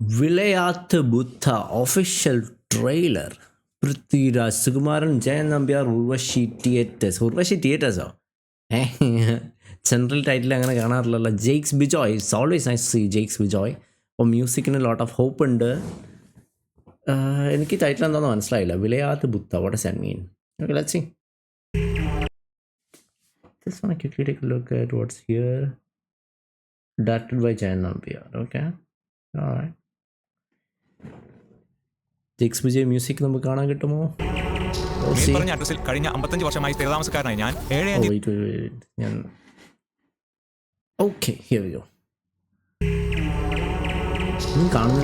വിളയാത്ത് Buddha official trailer. Prithviraj, Sukumaran, Jayan Nambiar, Urvashi തിയേറ്റേഴ്സോ? General title അങ്ങനെ കാണാറില്ലല്ലോ. Jakes Bejoy, it's always nice to see Jakes Bejoy. അപ്പോൾ മ്യൂസിക്കിന് ലോട്ട് ഓഫ് ഹോപ്പ് ഉണ്ട്. എനിക്ക് ടൈറ്റിൽ എന്താണെന്ന് മനസ്സിലായില്ല. Vilayath Buddha, what does that mean? Okay, let's see. Just want to quickly take a look at what's here. Directed by Jayan Nambiar. Okay. All right. Jakes Vijay music നമുക്ക് കാണാൻ കിട്ടുമോ? പറഞ്ഞ അഡ്രസ്സിൽ കഴിഞ്ഞ 55 വർഷമായി സ്ഥിരതാമസക്കാരനായി ഞാൻ ഓക്കെ, ഹിയർ വി ഗോ.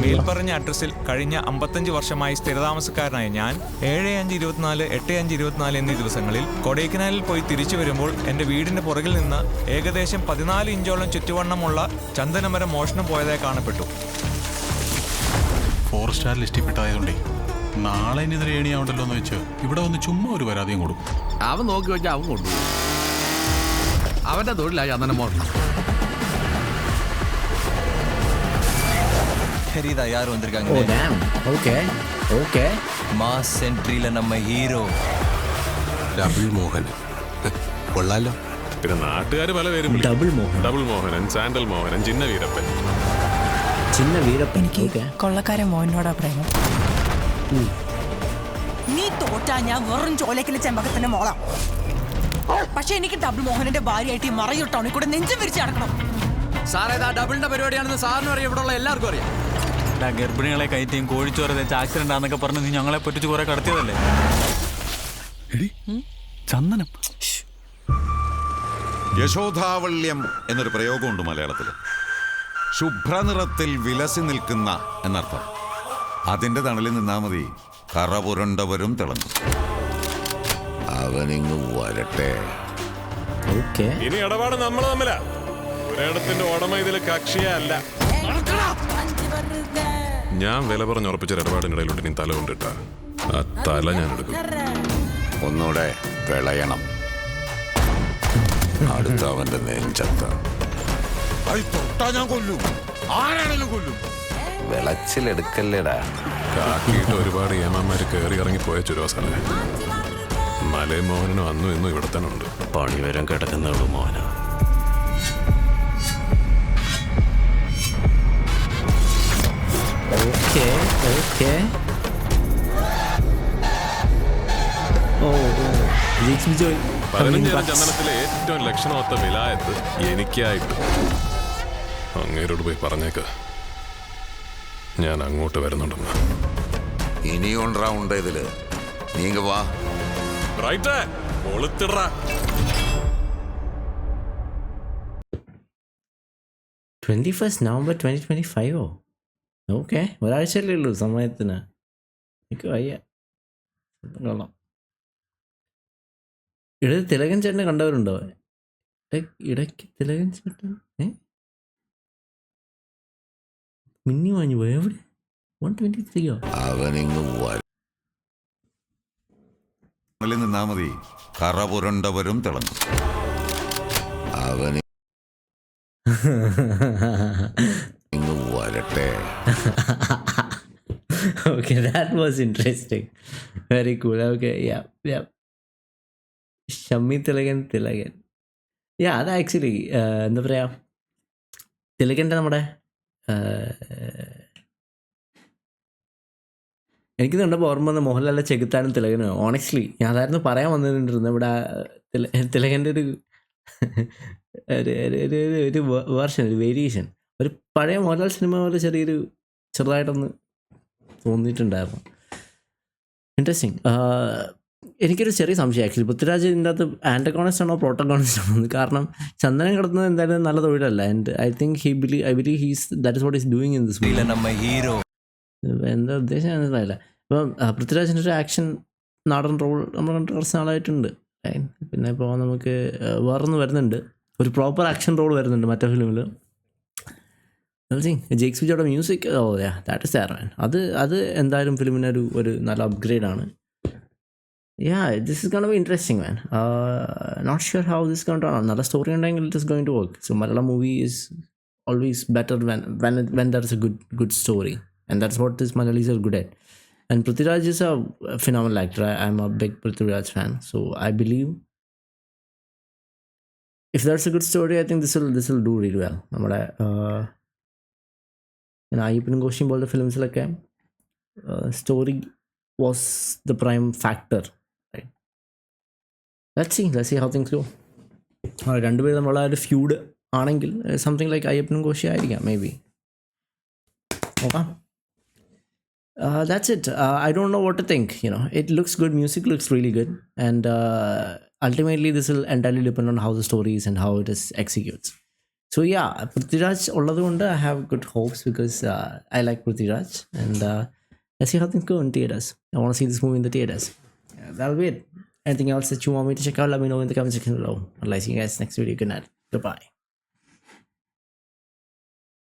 മേൽപ്പറഞ്ഞ അഡ്രസ്സിൽ കഴിഞ്ഞ 55 വർഷമായി സ്ഥിരതാമസക്കാരനായ ഞാൻ 7/5/24, 8/5/24 എന്നീ ദിവസങ്ങളിൽ കൊടൈക്കനാലിൽ പോയി തിരിച്ചു വരുമ്പോൾ എൻ്റെ വീടിൻ്റെ പുറകിൽ നിന്ന് ഏകദേശം 14 ഇഞ്ചോളം ചുറ്റുവണ്ണമുള്ള ചന്ദനമരം മോഷണം പോയതായി കാണപ്പെട്ടു. ഫോറസ്റ്റുകാർ ലിസ്റ്റിൽപ്പെട്ടായതുകൊണ്ടേ നാളെ ഇനിതിരെ ഏണിയാവണ്ടല്ലോ എന്ന് വെച്ച് ഇവിടെ വന്ന് ചുമ്മാ ഒരു പരാതിയും കൊടുക്കും. അവൻ നോക്കി വെച്ചാൽ അവൻ കൊണ്ടുപോകും. അവൻ്റെ തൊഴിലായി ചന്ദനം മോഷണം. யார் வந்திருக்காங்க? ஓ டேம். Okay okay. மாஸ் சென்ட்ரியில நம்ம ஹீரோ ഡബിൾ മോഹൻ കൊള്ളാലോ. പിന്നെ നാട്ടുകാർ പല പേരും ഡബിൾ മോഹനൻ, സാൻഡൽ മോഹനൻ, ചിന്ന വീരപ്പൻ. എനിക്ക് കൊള്ളക്കാരൻ മോഹനോടാ പ്രേമം. നീ തോറ്റാ ഞാൻ വെറും ചോലക്കിലെ ചെമ്പകത്തിന്റെ മോളാം. പക്ഷെ എനിക്ക് ഡബിൾ മോഹനന്റെ ഭാര്യയായിട്ട് ഈ മറയൂർ ടൗണിൽ കൂടെ നെഞ്ചും വിരിച്ച് നടക്കണം. സാറേ, ഇതാ ഡബിളിന്റെ പരിപാടിയാണെന്ന് സാറിനും അറിയാം, ഇവിടെ ഉള്ള എല്ലാവർക്കും അറിയാം. ഗർഭിണികളെ കയറ്റിയും കോഴിച്ചോറ് വെച്ച് ആക്സിഡന്റ് ആണെന്നൊക്കെ പറഞ്ഞ് നീ ഞങ്ങളെ പറ്റിച്ച് കുറെ കടത്തിയതല്ലേ? ചന്ദനം. യശോധാവള്യം എന്നൊരു പ്രയോഗമുണ്ട് മലയാളത്തിൽ. ശുഭ്രനിറത്തിൽ വിലസി നിൽക്കുന്ന എന്നർത്ഥം. അതിന്റെ തണലിൽ നിന്നാ മതി, കറ പുരണ്ടവരും തിളങ്ങും. അവനിങ്ങ് വരട്ടെ. ഓക്കെ. ഇനി ഇടപാട് നമ്മൾ തമ്മിലാ. ഒരിടത്തിന്റെ ഉടമ ഇതിൽ കക്ഷിയല്ല. ഞാൻ വില പറഞ്ഞുറപ്പിച്ച ഇടപാടിന്റെ ഇടയിലോട്ട് നീ തല കൊണ്ടിട്ട ആ തല ഞാൻ എടുക്കും. ഒന്നുകൂടെ വിളയണം. അടുത്തവന്റെ നെഞ്ചത്ത ഞാൻ കൊല്ലും, ആരാണെങ്കിലും കൊല്ലും. വിളച്ചിലെടുക്കല്ലേടാ. കാക്കിയിട്ട് ഒരുപാട് ഏമാന്മാര് കയറി ഇറങ്ങിപ്പോയ ചുരോസല്ലേ. മലയും മോഹനനും അന്നും ഇന്നും ഇവിടെ തന്നെ ഉണ്ട്. പണി വരാൻ കിടക്കുന്നവള് Mohana. Okay okay. Oh Jakes Bejoy. 15 ചന്ദനത്തിലെ ഏറ്റവും ലക്ഷണമൊത്ത വിലായത്ത് എനിക്കായിട്ട്. അങ്ങേരോട് പോയി പറഞ്ഞേക്ക് ഞാൻ അങ്ങോട്ട് വരുന്നുണ്ടെന്ന്. ഇനിയും റൗണ്ട് ഇതില്. നീങ്ങ വാ. റൈറ്റ് കൊളുത്തിട. 21 നവംബർ 2025. ഓക്കെ, ഒരാഴ്ചയല്ലേ ഉള്ളൂ സമയത്തിന്. എനിക്ക് വയ്യ. കൊള്ളാം. ഇടയ്ക്ക് തിലകൻ ചേട്ടനെ കണ്ടവരുണ്ടോ? ഇടയ്ക്ക് തിലകൻ ചേട്ടൻ മിന്നി വാങ്ങി പോയോ? എവിടെ? 123യോ? അവനിങ്ങ് നിന്നാ മതി, കറ പുരണ്ടവരും തിളങ്ങും. അവന് വരട്ടെ. Okay, that was interesting. Very cool. Okay, yeah. Shammi Thilakan. അത് ആക്ച്വലി എന്താ പറയുക, തിലകൻ്റെ നമ്മുടെ എനിക്ക് കണ്ടപ്പോൾ ഓർമ്മ വന്ന മോഹൻലാലിൻ്റെ ചെകുത്താനും തിലകനും. ഓണസ്റ്റ്ലി ഞാൻ അതായിരുന്നു പറയാൻ വന്നിട്ടുണ്ടിരുന്നത്. ഇവിടെ തിലകൻ്റെ ഒരു വേർഷൻ, ഒരു വേരിയേഷൻ, ഒരു പഴയ മോഹൻലാൽ സിനിമ പോലെ ചെറുതായിട്ടൊന്ന് തോന്നിയിട്ടുണ്ടായിരുന്നു. ഇൻട്രസ്റ്റിംഗ്. എനിക്കൊരു ചെറിയ സംശയം ആക്ച്വലി, പൃഥ്വിരാജ് ഇതിൻ്റെ അകത്ത് ആൻറ്റഗോണിസ്റ്റ് ആണോ പ്രോട്ടഗോണിസ്റ്റ് ആണോ? കാരണം ചന്ദനം കിടന്നത് എന്തായാലും നല്ല തൊഴിലല്ല. And I think I believe that is what is doing in this movie. நம்ம ഹീറോ എന്താ ഉദ്ദേശം മനസ്സിലായില്ല. ഇപ്പം പൃഥ്വിരാജിൻ്റെ ഒരു ആക്ഷൻ നാടൻ റോൾ നമ്മൾ കണ്ട് കുറച്ച് നാളായിട്ടുണ്ട്. പിന്നെ ഇപ്പോൾ നമുക്ക് വേറൊന്ന് വരുന്നുണ്ട്, ഒരു പ്രോപ്പർ ആക്ഷൻ റോൾ വരുന്നുണ്ട് മറ്റേ ഫിലിമിൽ. ജെയ്ക്സ് ബിജോയുടെ music, oh yeah, that is man. അത് എന്തായാലും ഫിലിമിന് ഒരു നല്ല അപ്ഗ്രേഡാണ്. Yeah, this is going to be interesting, man. Not sure how this is going to turn out. Another story and angle it is going to work. So Malayalam movie is always better when there's a good story, and that's what this Malayalis are good at. And Prithviraj is a phenomenal actor. I'm a big Prithviraj fan, so I believe if there's a good story, I think this will do really well. നമ്മുടെ അയ്യപ്പനും കോശിയും പോലത്തെ ഫിലിംസിലൊക്കെ story was the prime factor. Let's see how things go. രണ്ടുപേരും നമ്മളെ ഒരു ഫ്യൂഡ് ആണെങ്കിൽ something like അയ്യപ്പനും കോശി ആയിരിക്കാം മേ ബി. നോക്കാം. That's it. I don't know what to think. It looks good. Music looks really good, and ultimately this will entirely depend on how the story is and how it is executes. So yeah, Prithviraj ulladunde I have good hopes because I like Prithviraj, and let's see how things go in theaters. I want to see this movie in the theaters. That'll be it. Anything else that you want me to check out, let me know in the comment section below. I'll see you guys next video. Good night. Goodbye.